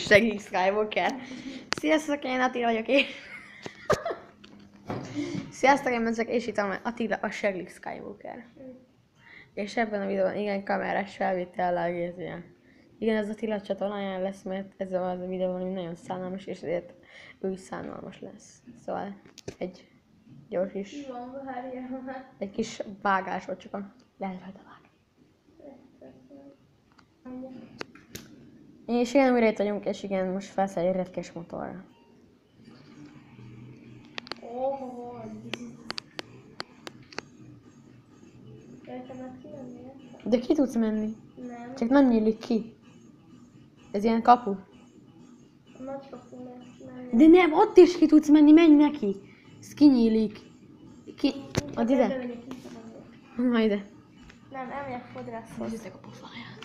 Segli Skywalker. Sziasztok, én Attila vagyok, Sziasztok, én Mezek, és itt van Attila, a Segli Skywalker. És ebben a videóban igen kamerás felvétellel egészben. Igen, ez Attila csatornáján lesz, mert ez az a videó, ami nagyon szánalmas, és ezért ő is szánalmas lesz. Szóval egy gyors is, egy kis vágás volt, csak lehet rajta vágni. És igen, újra itt vagyunk, és igen, most felszáll egy retkes motorra. De ki tudsz menni? Nem. Csak nem nyílik ki. Ez ilyen kapu. Nagy kapu menni. De nem, ott is ki tudsz menni, menj neki. Ez kinyílik. Ki... Add ide. Na ide. Nem, elmegyek fodrászhoz. Nézzétek a pofáját.